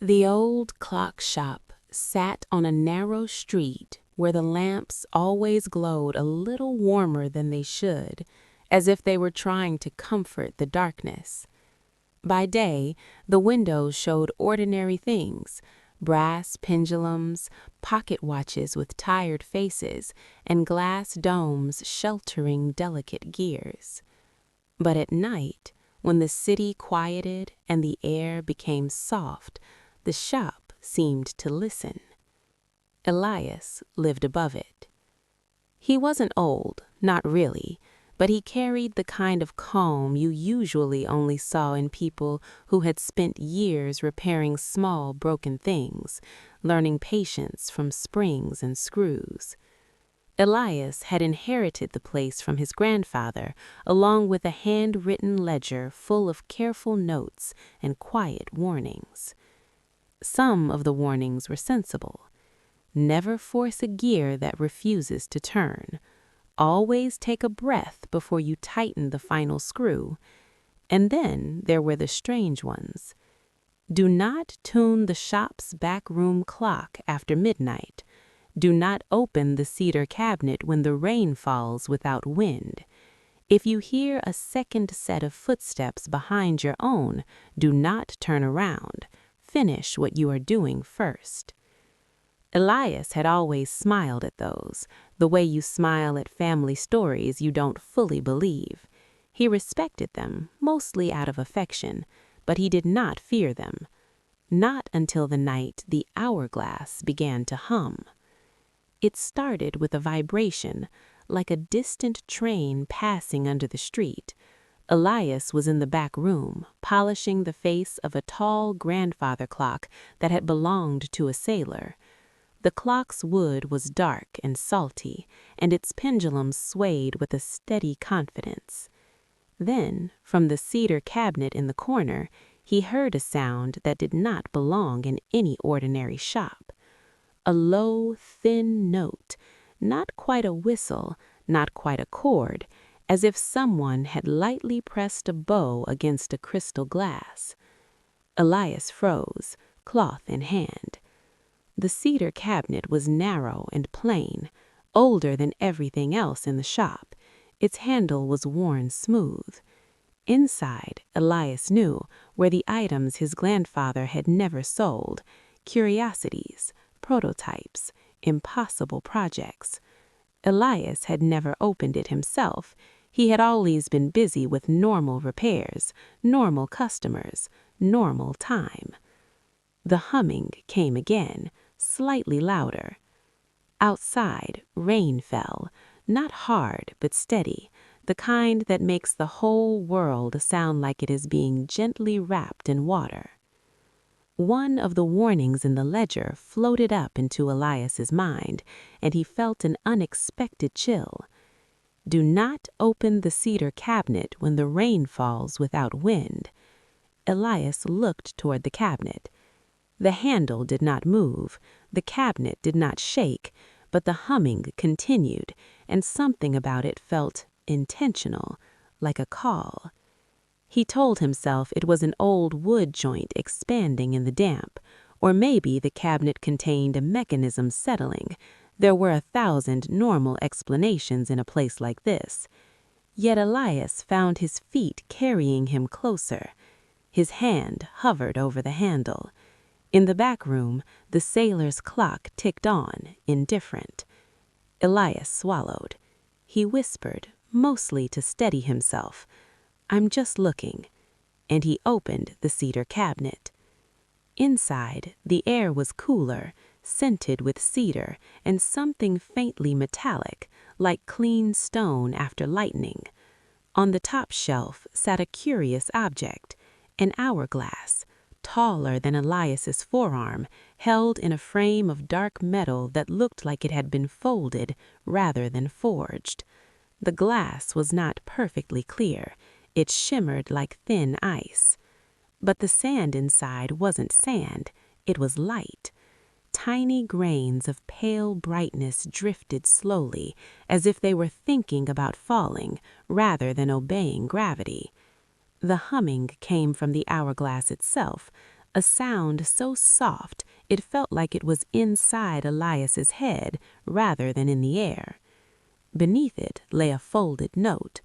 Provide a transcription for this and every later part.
The old clock shop sat on a narrow street where the lamps always glowed a little warmer than they should, as if they were trying to comfort the darkness. By day, the windows showed ordinary things: brass pendulums, pocket watches with tired faces, and glass domes sheltering delicate gears. But at night, when the city quieted and the air became soft, the shop seemed to listen. Elias lived above it. He wasn't old, not really, but he carried the kind of calm you usually only saw in people who had spent years repairing small broken things, learning patience from springs and screws. Elias had inherited the place from his grandfather, along with a handwritten ledger full of careful notes and quiet warnings. Some of the warnings were sensible. Never force a gear that refuses to turn. Always take a breath before you tighten the final screw. And then there were the strange ones. Do not tune the shop's backroom clock after midnight. Do not open the cedar cabinet when the rain falls without wind. If you hear a second set of footsteps behind your own, do not turn around. Finish what you are doing first. Elias had always smiled at those, the way you smile at family stories you don't fully believe. He respected them, mostly out of affection, but he did not fear them. Not until the night the hourglass began to hum. It started with a vibration, like a distant train passing under the street. Elias was in the back room, polishing the face of a tall grandfather clock that had belonged to a sailor. The clock's wood was dark and salty, and its pendulum swayed with a steady confidence. Then, from the cedar cabinet in the corner, he heard a sound that did not belong in any ordinary shop. A low, thin note, not quite a whistle, not quite a chord, as if someone had lightly pressed a bow against a crystal glass. Elias froze, cloth in hand. The cedar cabinet was narrow and plain, older than everything else in the shop. Its handle was worn smooth. Inside, Elias knew, were the items his grandfather had never sold: curiosities, prototypes, impossible projects. Elias had never opened it himself. He had always been busy with normal repairs, normal customers, normal time. The humming came again, slightly louder. Outside, rain fell, not hard but steady, the kind that makes the whole world sound like it is being gently wrapped in water. One of the warnings in the ledger floated up into Elias's mind, and he felt an unexpected chill. Do not open the cedar cabinet when the rain falls without wind. Elias looked toward the cabinet. The handle did not move, the cabinet did not shake, but the humming continued, and something about it felt intentional, like a call. He told himself it was an old wood joint expanding in the damp, or maybe the cabinet contained a mechanism settling. There were 1,000 normal explanations in a place like this. Yet Elias found his feet carrying him closer. His hand hovered over the handle. In the back room, the sailor's clock ticked on, indifferent. Elias swallowed. He whispered, mostly to steady himself, "I'm just looking," and he opened the cedar cabinet. Inside, the air was cooler, scented with cedar and something faintly metallic, like clean stone after lightning. On the top shelf sat a curious object, an hourglass, taller than Elias's forearm, held in a frame of dark metal that looked like it had been folded rather than forged. The glass was not perfectly clear. It shimmered like thin ice. But the sand inside wasn't sand. It was light. Tiny grains of pale brightness drifted slowly, as if they were thinking about falling rather than obeying gravity. The humming came from the hourglass itself, a sound so soft it felt like it was inside Elias's head rather than in the air. Beneath it lay a folded note.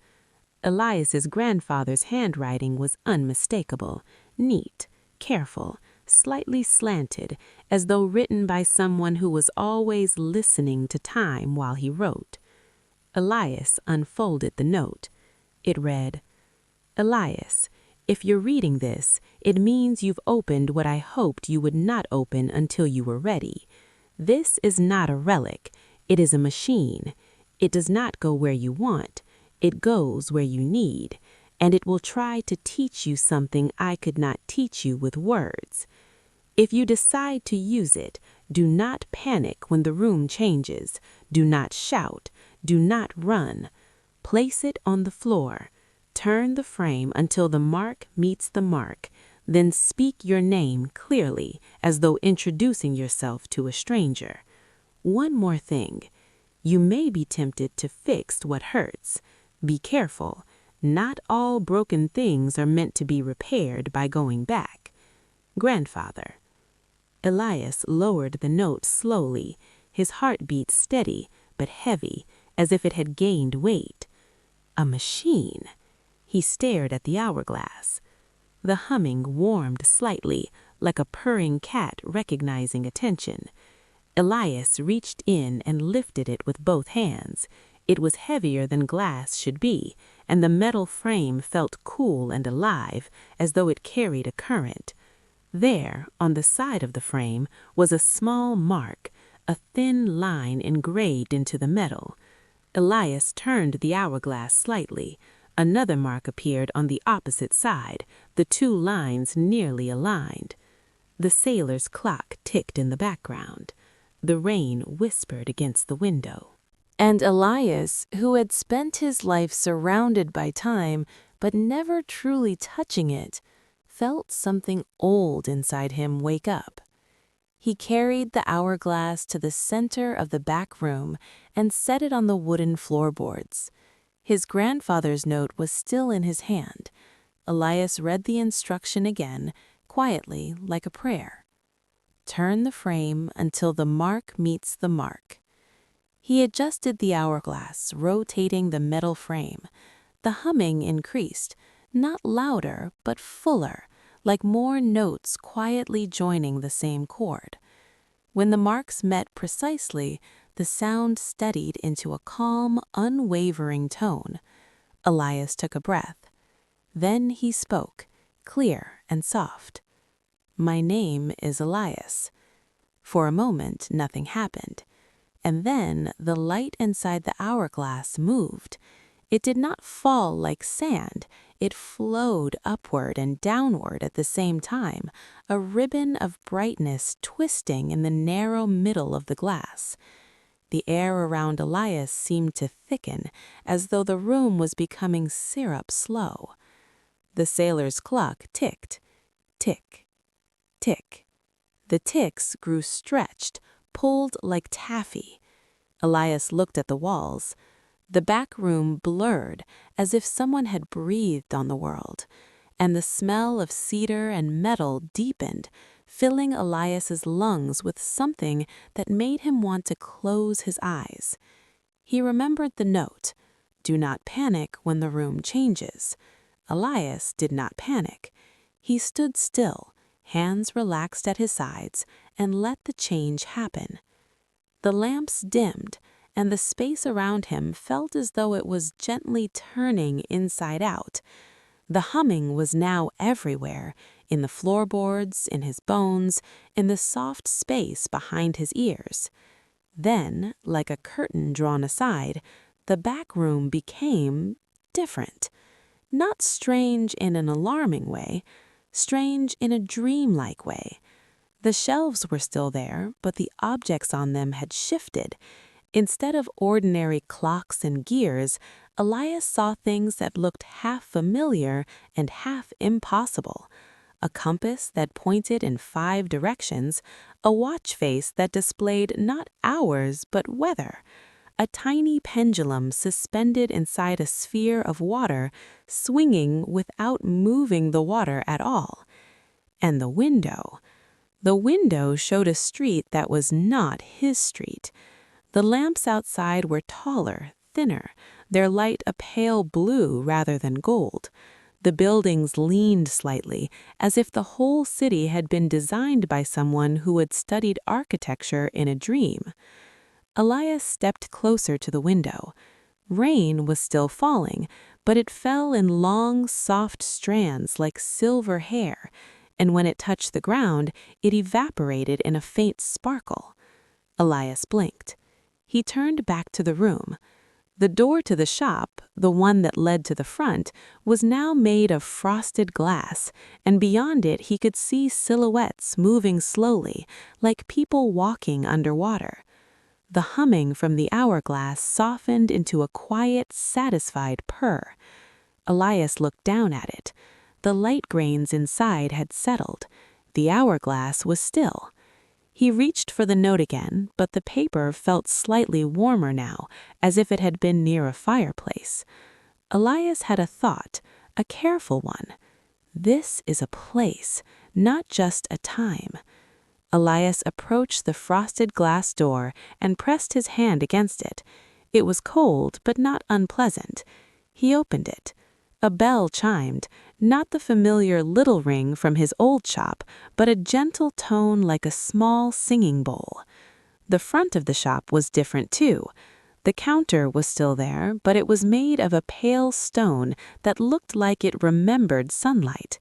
Elias's grandfather's handwriting was unmistakable, neat, careful, slightly slanted, as though written by someone who was always listening to time while he wrote. Elias unfolded the note. It read, "Elias, if you're reading this, it means you've opened what I hoped you would not open until you were ready. This is not a relic. It is a machine. It does not go where you want. It goes where you need, and it will try to teach you something I could not teach you with words. If you decide to use it, do not panic when the room changes. Do not shout. Do not run. Place it on the floor. Turn the frame until the mark meets the mark. Then speak your name clearly, as though introducing yourself to a stranger. One more thing. You may be tempted to fix what hurts. Be careful. Not all broken things are meant to be repaired by going back. Grandfather." Elias lowered the note slowly, his heartbeat steady but heavy, as if it had gained weight. A machine. He stared at the hourglass. The humming warmed slightly, like a purring cat recognizing attention. Elias reached in and lifted it with both hands. It was heavier than glass should be, and the metal frame felt cool and alive, as though it carried a current. There, on the side of the frame, was a small mark, a thin line engraved into the metal. Elias turned the hourglass slightly. Another mark appeared on the opposite side, the two lines nearly aligned. The sailor's clock ticked in the background. The rain whispered against the window. And Elias, who had spent his life surrounded by time, but never truly touching it, felt something old inside him wake up. He carried the hourglass to the center of the back room and set it on the wooden floorboards. His grandfather's note was still in his hand. Elias read the instruction again, quietly, like a prayer. Turn the frame until the mark meets the mark. He adjusted the hourglass, rotating the metal frame. The humming increased, not louder, but fuller, like more notes quietly joining the same chord. When the marks met precisely, the sound steadied into a calm, unwavering tone. Elias took a breath. Then he spoke, clear and soft. "My name is Elias." For a moment, nothing happened. And then the light inside the hourglass moved. It did not fall like sand. It flowed upward and downward at the same time, a ribbon of brightness twisting in the narrow middle of the glass. The air around Elias seemed to thicken, as though the room was becoming syrup slow. The sailor's clock ticked. Tick, tick. The ticks grew stretched, pulled like taffy. Elias looked at the walls. The back room blurred, as if someone had breathed on the world, and the smell of cedar and metal deepened, filling Elias's lungs with something that made him want to close his eyes. He remembered the note, "Do not panic when the room changes." Elias did not panic. He stood still, hands relaxed at his sides, and let the change happen. The lamps dimmed, and the space around him felt as though it was gently turning inside out. The humming was now everywhere, in the floorboards, in his bones, in the soft space behind his ears. Then, like a curtain drawn aside, the back room became different. Not strange in an alarming way, strange in a dreamlike way. The shelves were still there, but the objects on them had shifted. Instead of ordinary clocks and gears, Elias saw things that looked half familiar and half impossible. A compass that pointed in 5 directions, a watch face that displayed not hours but weather, a tiny pendulum suspended inside a sphere of water, swinging without moving the water at all. And the window. The window showed a street that was not his street. The lamps outside were taller, thinner, their light a pale blue rather than gold. The buildings leaned slightly, as if the whole city had been designed by someone who had studied architecture in a dream. Elias stepped closer to the window. Rain was still falling, but it fell in long, soft strands like silver hair, and when it touched the ground, it evaporated in a faint sparkle. Elias blinked. He turned back to the room. The door to the shop, the one that led to the front, was now made of frosted glass, and beyond it he could see silhouettes moving slowly, like people walking underwater. The humming from the hourglass softened into a quiet, satisfied purr. Elias looked down at it. The light grains inside had settled. The hourglass was still. He reached for the note again, but the paper felt slightly warmer now, as if it had been near a fireplace. Elias had a thought, a careful one. This is a place, not just a time. Elias approached the frosted glass door and pressed his hand against it. It was cold, but not unpleasant. He opened it. A bell chimed, not the familiar little ring from his old shop, but a gentle tone like a small singing bowl. The front of the shop was different too. The counter was still there, but it was made of a pale stone that looked like it remembered sunlight.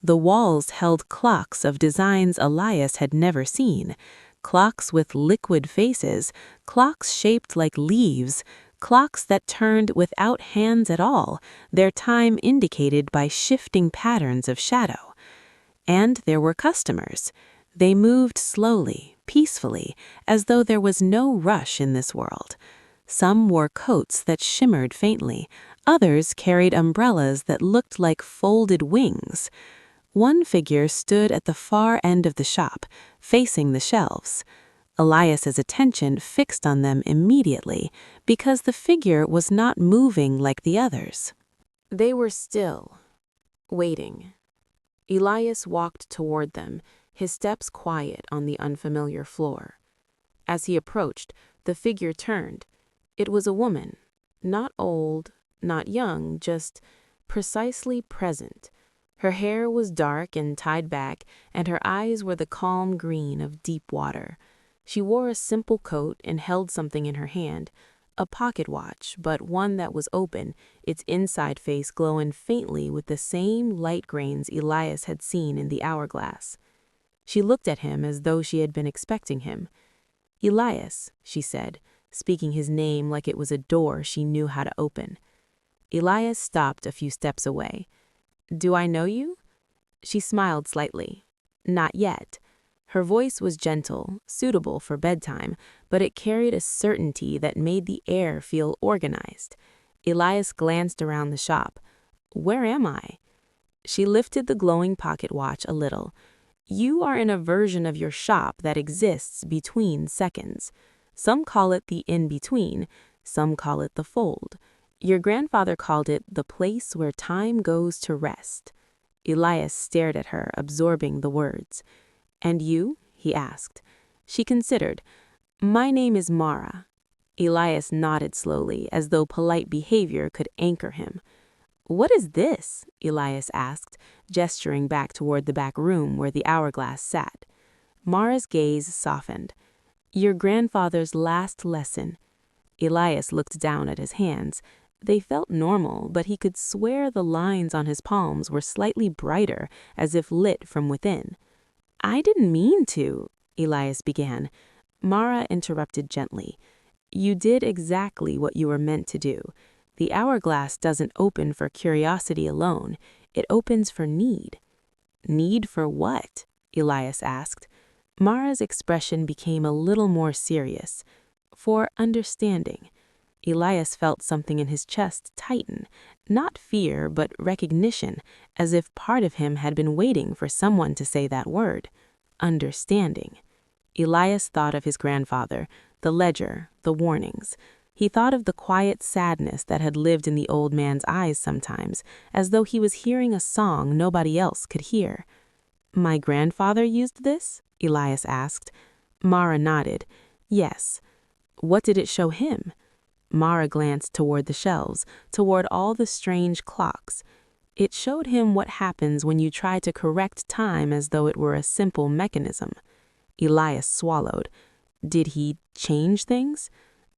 The walls held clocks of designs Elias had never seen, clocks with liquid faces, clocks shaped like leaves, clocks that turned without hands at all, their time indicated by shifting patterns of shadow. And there were customers. They moved slowly, peacefully, as though there was no rush in this world. Some wore coats that shimmered faintly. Others carried umbrellas that looked like folded wings. One figure stood at the far end of the shop, facing the shelves. Elias's attention fixed on them immediately, because the figure was not moving like the others. They were still, waiting. Elias walked toward them, his steps quiet on the unfamiliar floor. As he approached, the figure turned. It was a woman, not old, not young, just precisely present. Her hair was dark and tied back, and her eyes were the calm green of deep water. She wore a simple coat and held something in her hand, a pocket watch, but one that was open, its inside face glowing faintly with the same light grains Elias had seen in the hourglass. She looked at him as though she had been expecting him. "Elias," she said, speaking his name like it was a door she knew how to open. Elias stopped a few steps away. "Do I know you?" She smiled slightly. "Not yet." Her voice was gentle, suitable for bedtime, but it carried a certainty that made the air feel organized. Elias glanced around the shop. "Where am I?" She lifted the glowing pocket watch a little. "You are in a version of your shop that exists between seconds. Some call it the in-between, some call it the fold. Your grandfather called it the place where time goes to rest." Elias stared at her, absorbing the words. "And you?" he asked. She considered. "My name is Mara." Elias nodded slowly, as though polite behavior could anchor him. "What is this?" Elias asked, gesturing back toward the back room where the hourglass sat. Mara's gaze softened. "Your grandfather's last lesson." Elias looked down at his hands. They felt normal, but he could swear the lines on his palms were slightly brighter, as if lit from within. "I didn't mean to," Elias began. Mara interrupted gently. "You did exactly what you were meant to do. The hourglass doesn't open for curiosity alone. It opens for need." "Need for what?" Elias asked. Mara's expression became a little more serious. "For understanding." Elias felt something in his chest tighten, not fear, but recognition, as if part of him had been waiting for someone to say that word. Understanding. Elias thought of his grandfather, the ledger, the warnings. He thought of the quiet sadness that had lived in the old man's eyes sometimes, as though he was hearing a song nobody else could hear. My grandfather used this? Elias asked. Mara nodded. Yes. What did it show him? Mara glanced toward the shelves, toward all the strange clocks. It showed him what happens when you try to correct time as though it were a simple mechanism. Elias swallowed. Did he change things?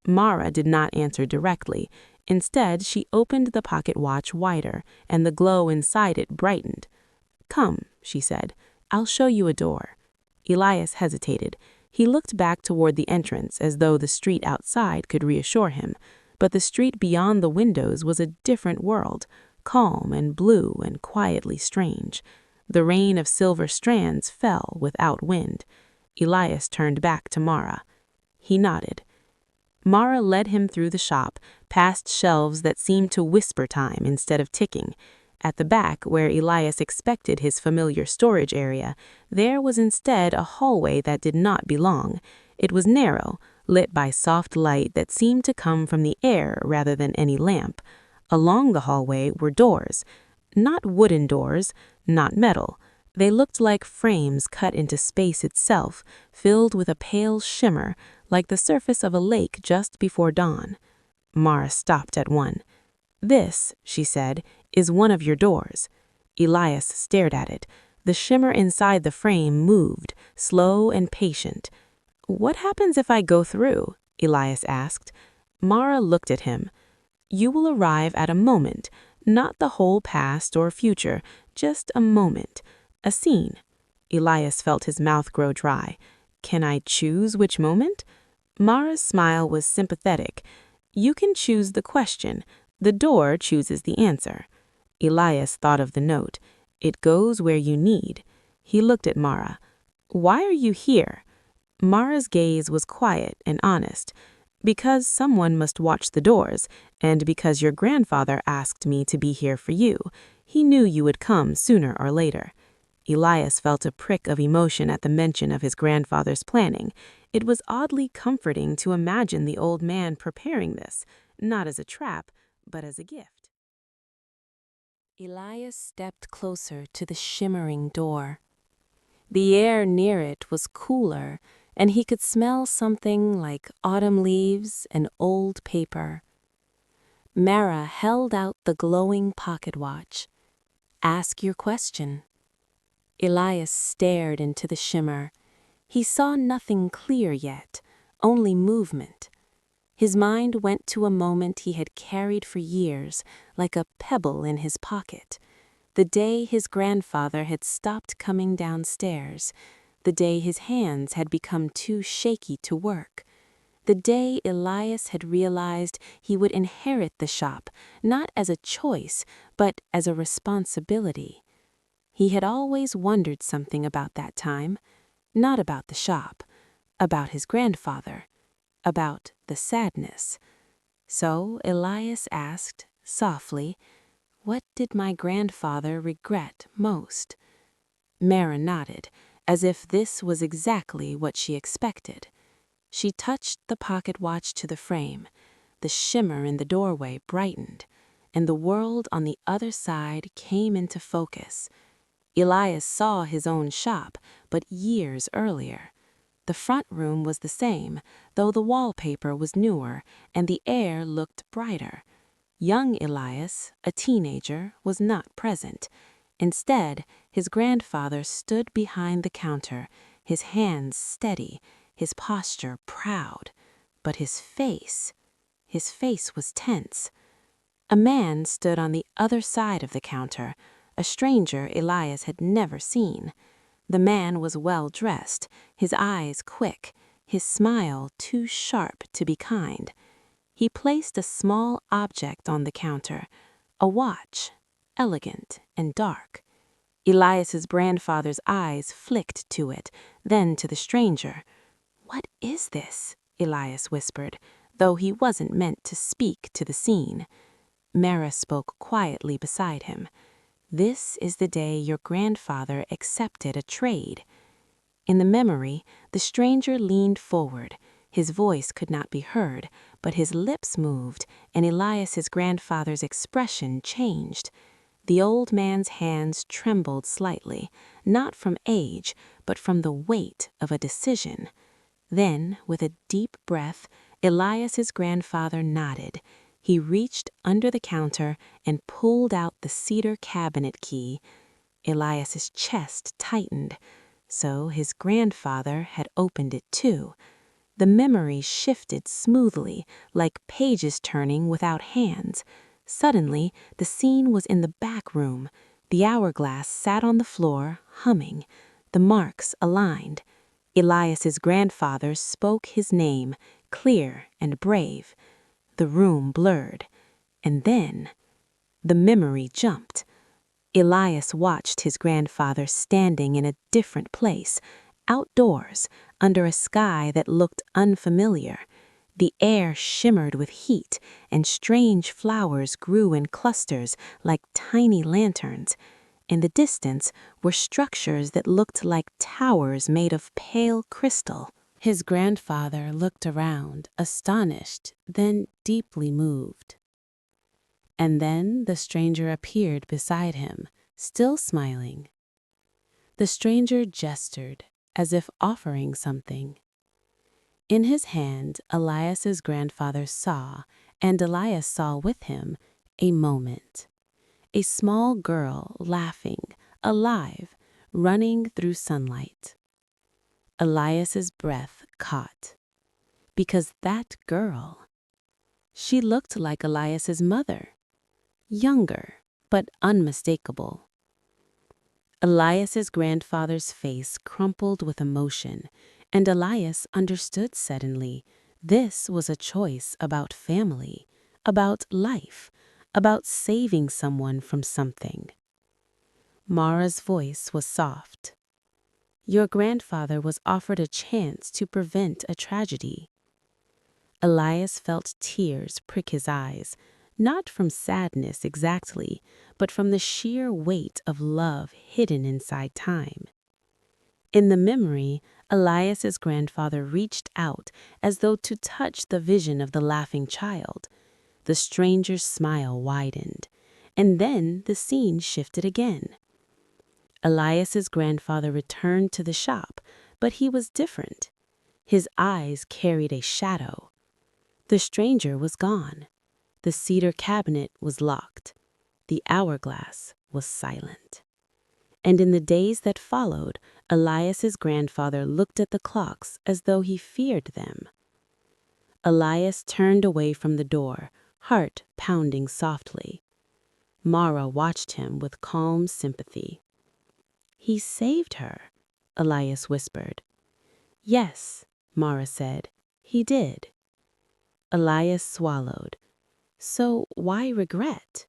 Mara did not answer directly. Instead, she opened the pocket watch wider, and the glow inside it brightened. Come, she said. I'll show you a door. Elias hesitated. He looked back toward the entrance as though the street outside could reassure him. But the street beyond the windows was a different world, calm and blue and quietly strange. The rain of silver strands fell without wind. Elias turned back to Mara. He nodded. Mara led him through the shop, past shelves that seemed to whisper time instead of ticking. At the back, where Elias expected his familiar storage area, there was instead a hallway that did not belong. It was narrow, lit by soft light that seemed to come from the air rather than any lamp. Along the hallway were doors. Not wooden doors, not metal. They looked like frames cut into space itself, filled with a pale shimmer, like the surface of a lake just before dawn. Mara stopped at one. This, she said, is one of your doors. Elias stared at it. The shimmer inside the frame moved, slow and patient. What happens if I go through? Elias asked. Mara looked at him. You will arrive at a moment, not the whole past or future, just a moment, a scene. Elias felt his mouth grow dry. Can I choose which moment? Mara's smile was sympathetic. You can choose the question. The door chooses the answer. Elias thought of the note. It goes where you need. He looked at Mara. Why are you here? Mara's gaze was quiet and honest. Because someone must watch the doors, and because your grandfather asked me to be here for you. He knew you would come sooner or later. Elias felt a prick of emotion at the mention of his grandfather's planning. It was oddly comforting to imagine the old man preparing this, not as a trap, but as a gift. Elias stepped closer to the shimmering door. The air near it was cooler, and he could smell something like autumn leaves and old paper. Mara held out the glowing pocket watch. Ask your question. Elias stared into the shimmer. He saw nothing clear yet, only movement. His mind went to a moment he had carried for years, like a pebble in his pocket. The day his grandfather had stopped coming downstairs. The day his hands had become too shaky to work. The day Elias had realized he would inherit the shop, not as a choice, but as a responsibility. He had always wondered something about that time, not about the shop, about his grandfather, about the sadness. So Elias asked, softly, what did my grandfather regret most? Mara nodded, as if this was exactly what she expected. She touched the pocket watch to the frame. The shimmer in the doorway brightened, and the world on the other side came into focus. Elias saw his own shop, but years earlier. The front room was the same, though the wallpaper was newer, and the air looked brighter. Young Elias, a teenager, was not present. Instead, his grandfather stood behind the counter, his hands steady, his posture proud. But his face was tense. A man stood on the other side of the counter, a stranger Elias had never seen. The man was well dressed, his eyes quick, his smile too sharp to be kind. He placed a small object on the counter, a watch, elegant and dark. Elias's grandfather's eyes flicked to it, then to the stranger. "What is this?" Elias whispered, though he wasn't meant to speak to the scene. Mara spoke quietly beside him. "This is the day your grandfather accepted a trade." In the memory, the stranger leaned forward. His voice could not be heard, but his lips moved, and Elias's grandfather's expression changed. The old man's hands trembled slightly, not from age, but from the weight of a decision. Then, with a deep breath, Elias's grandfather nodded. He reached under the counter and pulled out the cedar cabinet key. Elias's chest tightened. So his grandfather had opened it too. The memory shifted smoothly, like pages turning without hands. Suddenly, the scene was in the back room. The hourglass sat on the floor, humming. The marks aligned. Elias's grandfather spoke his name, clear and brave. The room blurred. And then, the memory jumped. Elias watched his grandfather standing in a different place, outdoors, under a sky that looked unfamiliar. The air shimmered with heat, and strange flowers grew in clusters like tiny lanterns. In the distance were structures that looked like towers made of pale crystal. His grandfather looked around, astonished, then deeply moved. And then the stranger appeared beside him, still smiling. The stranger gestured, as if offering something. In his hand, Elias's grandfather saw, and Elias saw with him, a moment. A small girl laughing, alive, running through sunlight. Elias's breath caught. Because that girl, she looked like Elias's mother. Younger, but unmistakable. Elias's grandfather's face crumpled with emotion, and Elias understood suddenly this was a choice about family, about life, about saving someone from something. Mara's voice was soft. Your grandfather was offered a chance to prevent a tragedy. Elias felt tears prick his eyes, not from sadness exactly, but from the sheer weight of love hidden inside time. In the memory, Elias's grandfather reached out as though to touch the vision of the laughing child. The stranger's smile widened, and then the scene shifted again. Elias's grandfather returned to the shop, but he was different. His eyes carried a shadow. The stranger was gone. The cedar cabinet was locked. The hourglass was silent. And in the days that followed, Elias's grandfather looked at the clocks as though he feared them. Elias turned away from the door, heart pounding softly. Mara watched him with calm sympathy. He saved her, Elias whispered. Yes, Mara said, he did. Elias swallowed. So why regret?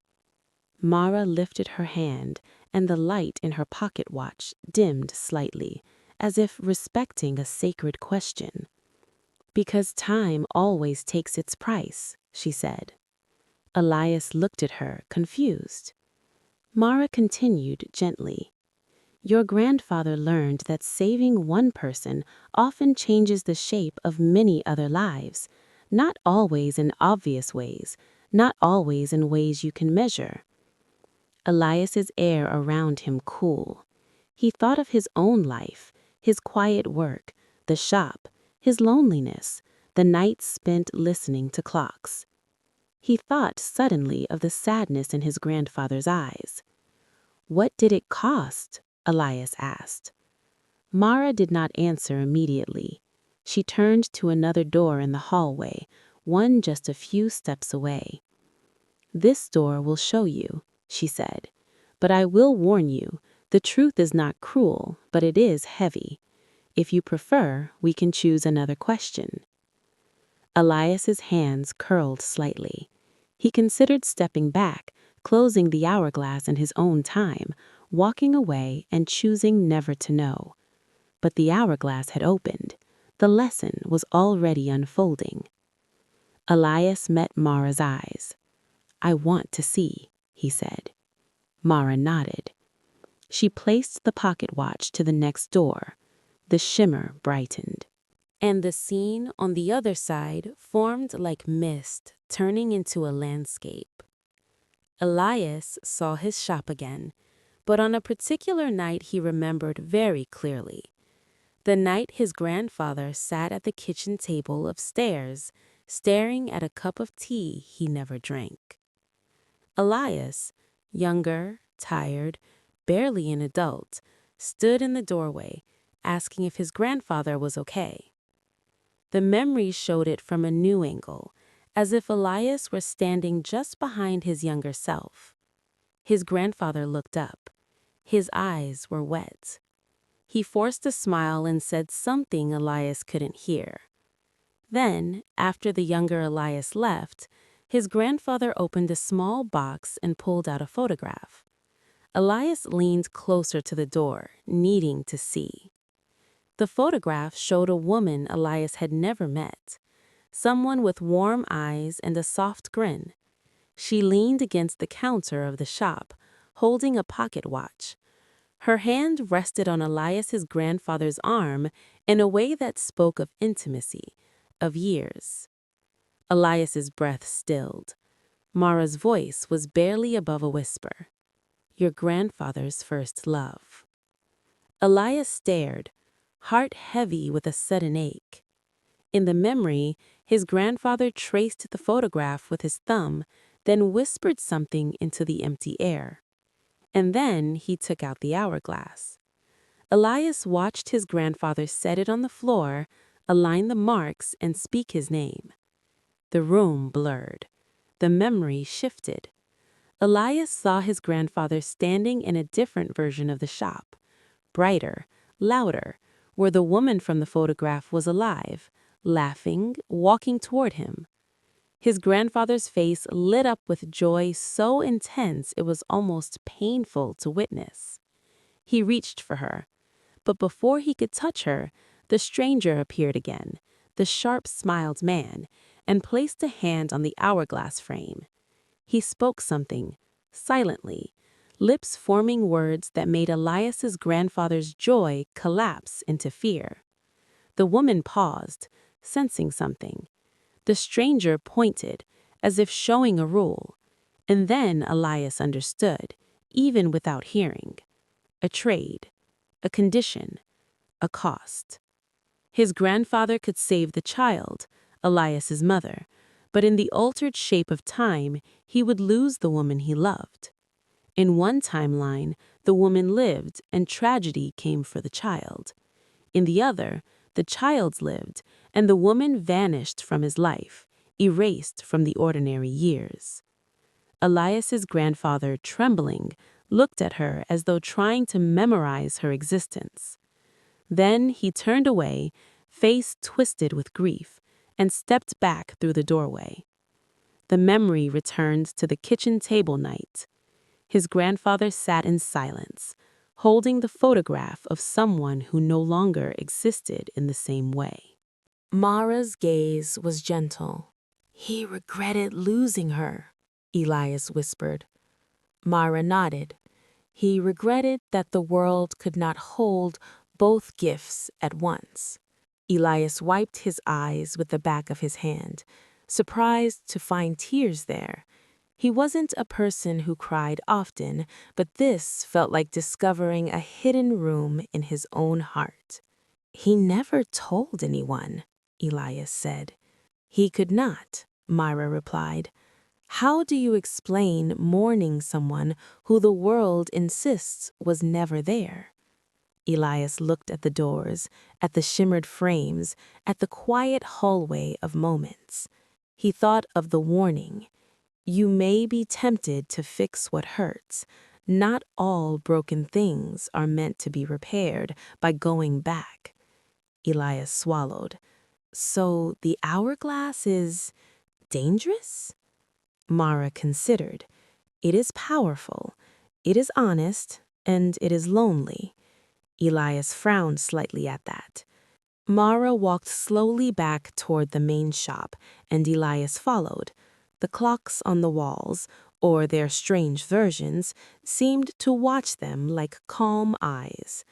Mara lifted her hand, and the light in her pocket watch dimmed slightly, as if respecting a sacred question. Because time always takes its price, she said. Elias looked at her, confused. Mara continued gently. Your grandfather learned that saving one person often changes the shape of many other lives, not always in obvious ways, not always in ways you can measure. Elias's air around him cool. He thought of his own life, his quiet work, the shop, his loneliness, the nights spent listening to clocks. He thought suddenly of the sadness in his grandfather's eyes. What did it cost? Elias asked. Mara did not answer immediately. She turned to another door in the hallway, one just a few steps away. This door will show you, she said. But I will warn you, the truth is not cruel, but it is heavy. If you prefer, we can choose another question. Elias's hands curled slightly. He considered stepping back, closing the hourglass in his own time, walking away and choosing never to know. But the hourglass had opened. The lesson was already unfolding. Elias met Mara's eyes. I want to see, he said. Mara nodded. She placed the pocket watch to the next door. The shimmer brightened. And the scene on the other side formed like mist, turning into a landscape. Elias saw his shop again, but on a particular night he remembered very clearly. The night his grandfather sat at the kitchen table upstairs, staring at a cup of tea he never drank. Elias, younger, tired, barely an adult, stood in the doorway, asking if his grandfather was okay. The memory showed it from a new angle, as if Elias were standing just behind his younger self. His grandfather looked up. His eyes were wet. He forced a smile and said something Elias couldn't hear. Then, after the younger Elias left, his grandfather opened a small box and pulled out a photograph. Elias leaned closer to the door, needing to see. The photograph showed a woman Elias had never met, someone with warm eyes and a soft grin. She leaned against the counter of the shop, holding a pocket watch. Her hand rested on Elias's grandfather's arm in a way that spoke of intimacy, of years. Elias's breath stilled. Mara's voice was barely above a whisper. Your grandfather's first love. Elias stared, heart heavy with a sudden ache. In the memory, his grandfather traced the photograph with his thumb, then whispered something into the empty air. And then he took out the hourglass. Elias watched his grandfather set it on the floor, align the marks, and speak his name. The room blurred. The memory shifted. Elias saw his grandfather standing in a different version of the shop, brighter, louder, where the woman from the photograph was alive, laughing, walking toward him. His grandfather's face lit up with joy so intense it was almost painful to witness. He reached for her, but before he could touch her, the stranger appeared again, the sharp-smiled man, and placed a hand on the hourglass frame. He spoke something, silently, lips forming words that made Elias's grandfather's joy collapse into fear. The woman paused, sensing something. The stranger pointed, as if showing a rule, and then Elias understood, even without hearing. A trade, a condition, a cost. His grandfather could save the child, Elias's mother, but in the altered shape of time, he would lose the woman he loved. In one timeline, the woman lived and tragedy came for the child. In the other, the child lived and the woman vanished from his life, erased from the ordinary years. Elias's grandfather, trembling, looked at her as though trying to memorize her existence. Then he turned away, face twisted with grief, and stepped back through the doorway. The memory returned to the kitchen table night. His grandfather sat in silence, holding the photograph of someone who no longer existed in the same way. Mara's gaze was gentle. He regretted losing her, Elias whispered. Mara nodded. He regretted that the world could not hold both gifts at once. Elias wiped his eyes with the back of his hand, surprised to find tears there. He wasn't a person who cried often, but this felt like discovering a hidden room in his own heart. He never told anyone, Elias said. He could not, Myra replied. How do you explain mourning someone who the world insists was never there? Elias looked at the doors, at the shimmered frames, at the quiet hallway of moments. He thought of the warning. You may be tempted to fix what hurts. Not all broken things are meant to be repaired by going back. Elias swallowed. So the hourglass is dangerous? Mara considered. It is powerful, it is honest, and it is lonely. Elias frowned slightly at that. Mara walked slowly back toward the main shop, and Elias followed. The clocks on the walls, or their strange versions, seemed to watch them like calm eyes.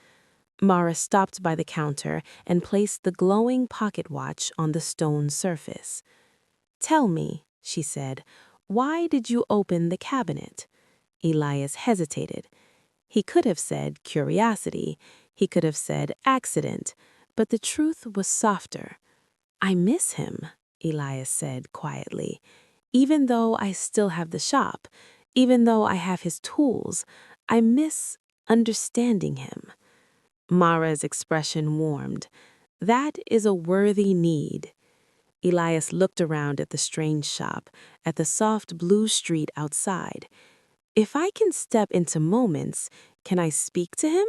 Mara stopped by the counter and placed the glowing pocket watch on the stone surface. Tell me, she said, "Why did you open the cabinet?" Elias hesitated. He could have said curiosity. He could have said accident. But the truth was softer. "I miss him," Elias said quietly. "Even though I still have the shop, even though I have his tools, I miss understanding him." Mara's expression warmed. "That is a worthy need." Elias looked around at the strange shop, at the soft blue street outside. "If I can step into moments, can I speak to him?"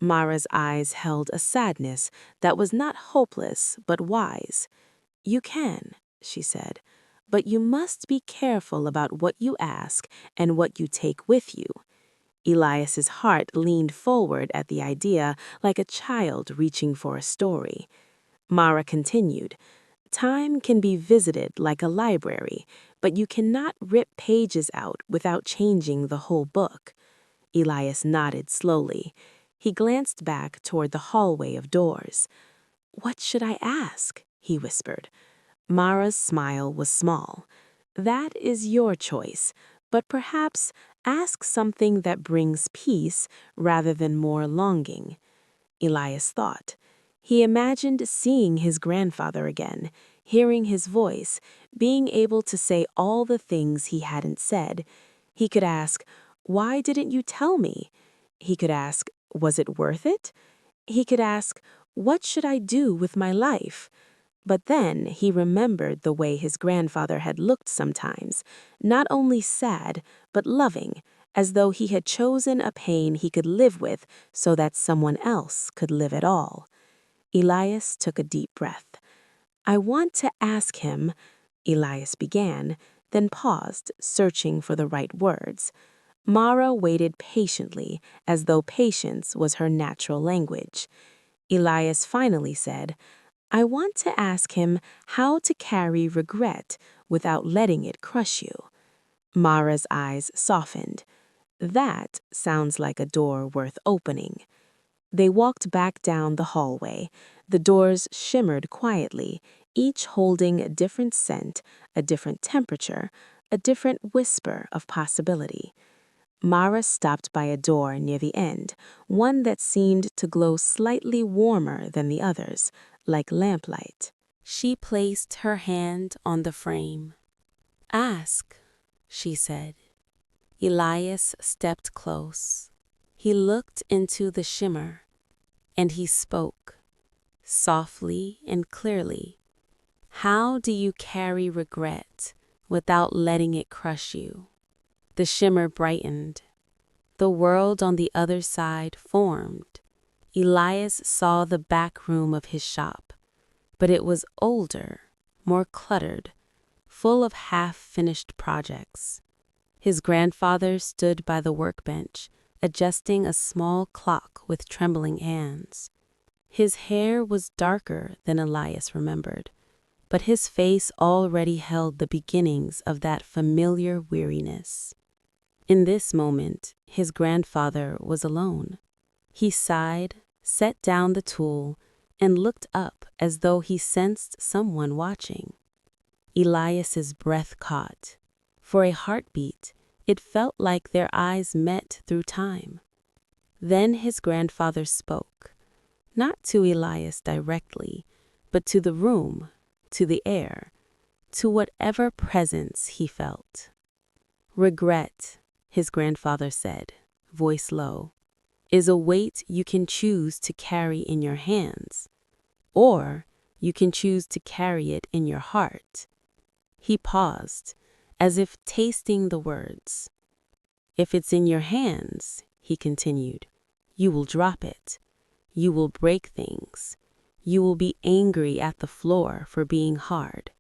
Mara's eyes held a sadness that was not hopeless but wise. "You can," she said, "but you must be careful about what you ask and what you take with you." Elias's heart leaned forward at the idea like a child reaching for a story. Mara continued, "Time can be visited like a library, but you cannot rip pages out without changing the whole book." Elias nodded slowly. He glanced back toward the hallway of doors. "What should I ask?" he whispered. Mara's smile was small. "That is your choice, but perhaps ask something that brings peace rather than more longing." Elias thought. He imagined seeing his grandfather again, hearing his voice, being able to say all the things he hadn't said. He could ask, "Why didn't you tell me?" He could ask, "Was it worth it?" He could ask, "What should I do with my life?" But then he remembered the way his grandfather had looked sometimes, not only sad, but loving, as though he had chosen a pain he could live with so that someone else could live it all. Elias took a deep breath. "I want to ask him," Elias began, then paused, searching for the right words. Mara waited patiently, as though patience was her natural language. Elias finally said, "I want to ask him how to carry regret without letting it crush you." Mara's eyes softened. "That sounds like a door worth opening." They walked back down the hallway. The doors shimmered quietly, each holding a different scent, a different temperature, a different whisper of possibility. Mara stopped by a door near the end, one that seemed to glow slightly warmer than the others, like lamplight. She placed her hand on the frame. "Ask," she said. Elias stepped close. He looked into the shimmer, and he spoke, softly and clearly. "How do you carry regret without letting it crush you?" The shimmer brightened. The world on the other side formed. Elias saw the back room of his shop, but it was older, more cluttered, full of half-finished projects. His grandfather stood by the workbench, adjusting a small clock with trembling hands. His hair was darker than Elias remembered, but his face already held the beginnings of that familiar weariness. In this moment, his grandfather was alone. He sighed, set down the tool, and looked up as though he sensed someone watching. Elias's breath caught. For a heartbeat, it felt like their eyes met through time. Then his grandfather spoke, not to Elias directly, but to the room, to the air, to whatever presence he felt. "Regret," his grandfather said, voice low, "is a weight you can choose to carry in your hands, or you can choose to carry it in your heart." He paused, as if tasting the words. "If it's in your hands," he continued, "you will drop it. You will break things. You will be angry at the floor for being hard."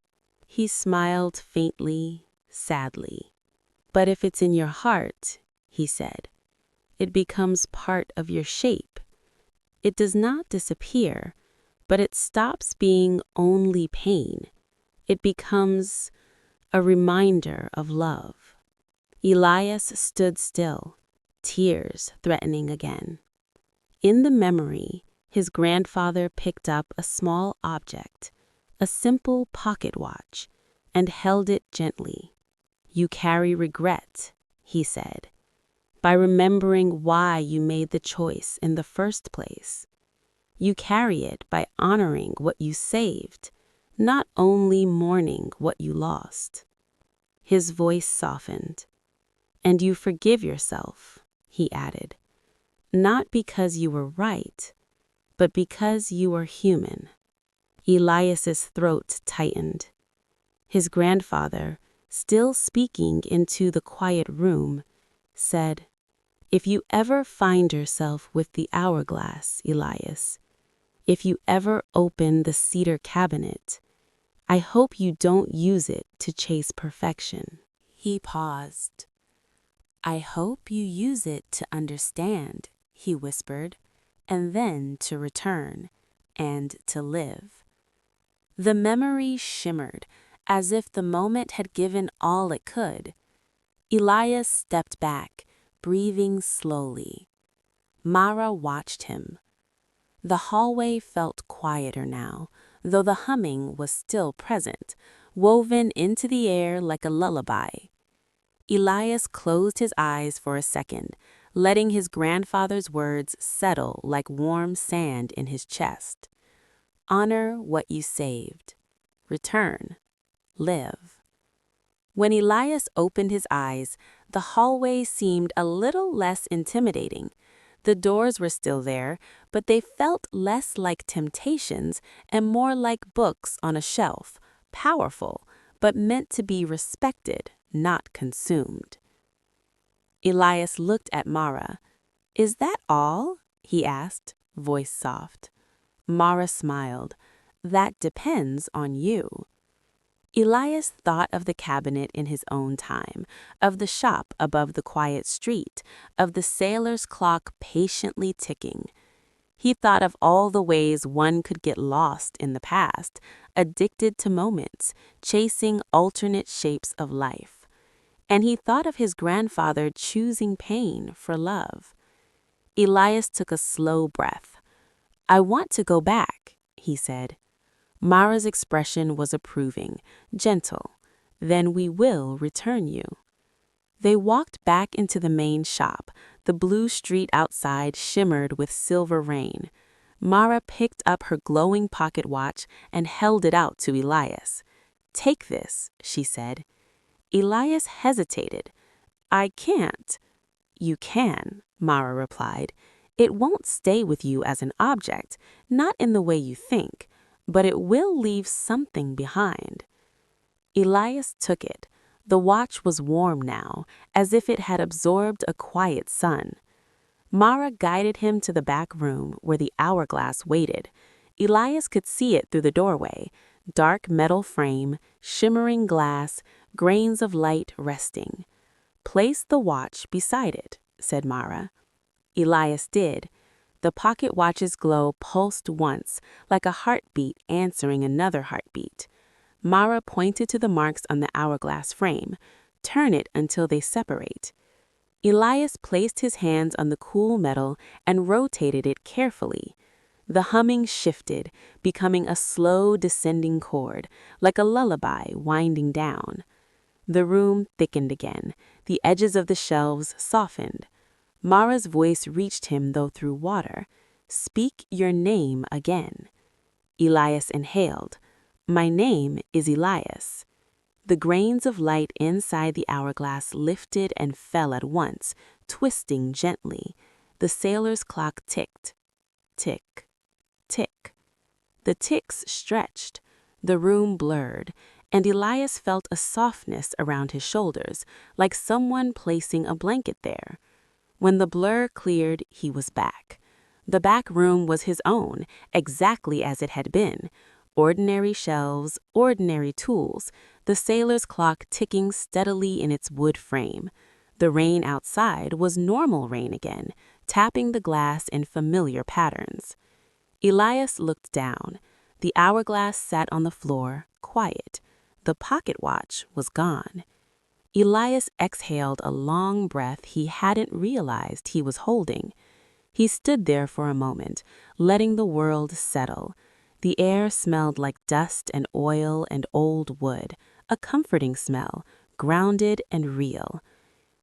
He smiled faintly, sadly. "But if it's in your heart," he said, "it becomes part of your shape. It does not disappear, but it stops being only pain. It becomes a reminder of love." Elias stood still, tears threatening again. In the memory, his grandfather picked up a small object, a simple pocket watch, and held it gently. You carry regret, he said, by remembering why you made the choice in the first place. You carry it by honoring what you saved, not only mourning what you lost. His voice softened. And you forgive yourself, he added, not because you were right, but because you are human. Elias's throat tightened. His grandfather, still speaking into the quiet room, said, "If you ever find yourself with the hourglass, Elias, if you ever open the cedar cabinet, I hope you don't use it to chase perfection." He paused. "I hope you use it to understand," he whispered, "and then to return, and to live." The memory shimmered, as if the moment had given all it could. Elias stepped back, breathing slowly. Mara watched him. The hallway felt quieter now, though the humming was still present, woven into the air like a lullaby. Elias closed his eyes for a second, letting his grandfather's words settle like warm sand in his chest. Honor what you saved. Return. Live. When Elias opened his eyes, the hallway seemed a little less intimidating. The doors were still there, but they felt less like temptations and more like books on a shelf, powerful, but meant to be respected, not consumed. Elias looked at Mara. "Is that all?" he asked, voice soft. Mara smiled. "That depends on you." Elias thought of the cabinet in his own time, of the shop above the quiet street, of the sailor's clock patiently ticking. He thought of all the ways one could get lost in the past, addicted to moments, chasing alternate shapes of life. And he thought of his grandfather choosing pain for love. Elias took a slow breath. "I want to go back," he said. Mara's expression was approving, gentle. "Then we will return you." They walked back into the main shop. The blue street outside shimmered with silver rain. Mara picked up her glowing pocket watch and held it out to Elias. "Take this," she said. Elias hesitated. "I can't." "You can," Mara replied. "It won't stay with you as an object, not in the way you think, but it will leave something behind." Elias took it. The watch was warm now, as if it had absorbed a quiet sun. Mara guided him to the back room where the hourglass waited. Elias could see it through the doorway. Dark metal frame, shimmering glass, grains of light resting. "Place the watch beside it," said Mara. Elias did. The pocket watch's glow pulsed once, like a heartbeat answering another heartbeat. Mara pointed to the marks on the hourglass frame. "Turn it until they separate." Elias placed his hands on the cool metal and rotated it carefully. The humming shifted, becoming a slow descending chord, like a lullaby winding down. The room thickened again. The edges of the shelves softened. Mara's voice reached him, though through water. "Speak your name again." Elias inhaled. "My name is Elias." The grains of light inside the hourglass lifted and fell at once, twisting gently. The sailor's clock ticked. Tick, tick. The ticks stretched. The room blurred, and Elias felt a softness around his shoulders, like someone placing a blanket there. When the blur cleared, he was back. The back room was his own, exactly as it had been. Ordinary shelves, ordinary tools, the sailor's clock ticking steadily in its wood frame. The rain outside was normal rain again, tapping the glass in familiar patterns. Elias looked down. The hourglass sat on the floor, quiet. The pocket watch was gone. Elias exhaled a long breath he hadn't realized he was holding. He stood there for a moment, letting the world settle. The air smelled like dust and oil and old wood, a comforting smell, grounded and real.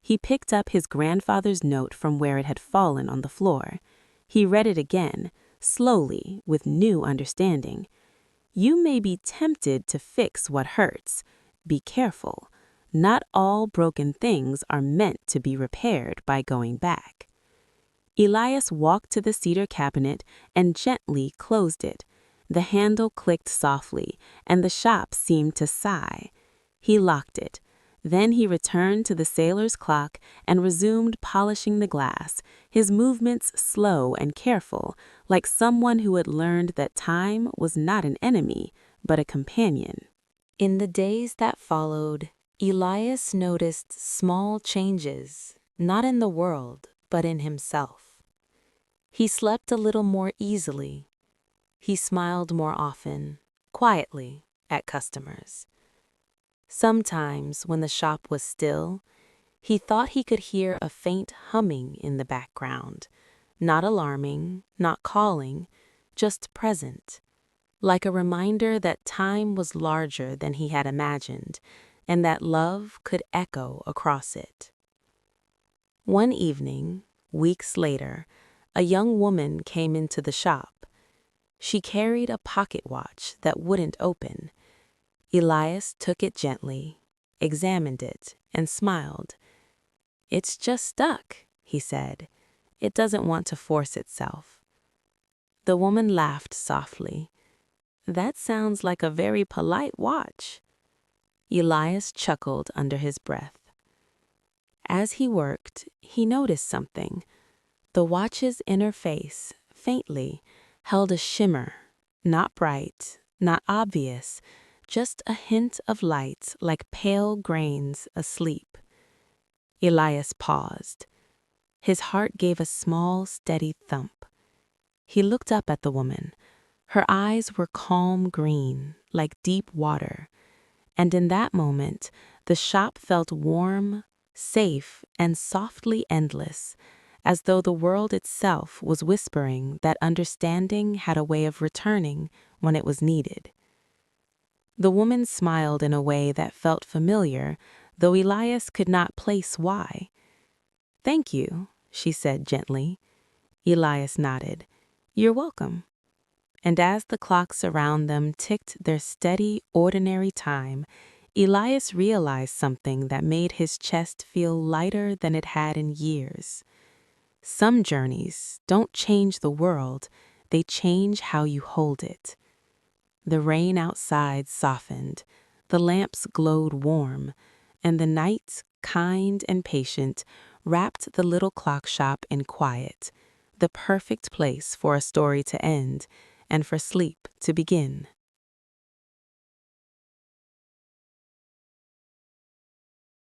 He picked up his grandfather's note from where it had fallen on the floor. He read it again, slowly, with new understanding. You may be tempted to fix what hurts. Be careful. Not all broken things are meant to be repaired by going back. Elias walked to the cedar cabinet and gently closed it. The handle clicked softly, and the shop seemed to sigh. He locked it. Then he returned to the sailor's clock and resumed polishing the glass, his movements slow and careful, like someone who had learned that time was not an enemy, but a companion. In the days that followed, Elias noticed small changes, not in the world, but in himself. He slept a little more easily. He smiled more often, quietly, at customers. Sometimes, when the shop was still, he thought he could hear a faint humming in the background, not alarming, not calling, just present, like a reminder that time was larger than he had imagined, and that love could echo across it. One evening, weeks later, a young woman came into the shop. She carried a pocket watch that wouldn't open. Elias took it gently, examined it, and smiled. "It's just stuck," he said. "It doesn't want to force itself." The woman laughed softly. "That sounds like a very polite watch." Elias chuckled under his breath. As he worked, he noticed something. The watch's inner face, faintly, held a shimmer, not bright, not obvious, just a hint of light like pale grains asleep. Elias paused. His heart gave a small, steady thump. He looked up at the woman. Her eyes were calm green, like deep water. And in that moment, the shop felt warm, safe, and softly endless, as though the world itself was whispering that understanding had a way of returning when it was needed. The woman smiled in a way that felt familiar, though Elias could not place why. "Thank you," she said gently. Elias nodded. "You're welcome." And as the clocks around them ticked their steady, ordinary time, Elias realized something that made his chest feel lighter than it had in years. Some journeys don't change the world, they change how you hold it. The rain outside softened, the lamps glowed warm, and the night, kind and patient, wrapped the little clock shop in quiet, the perfect place for a story to end and for sleep to begin.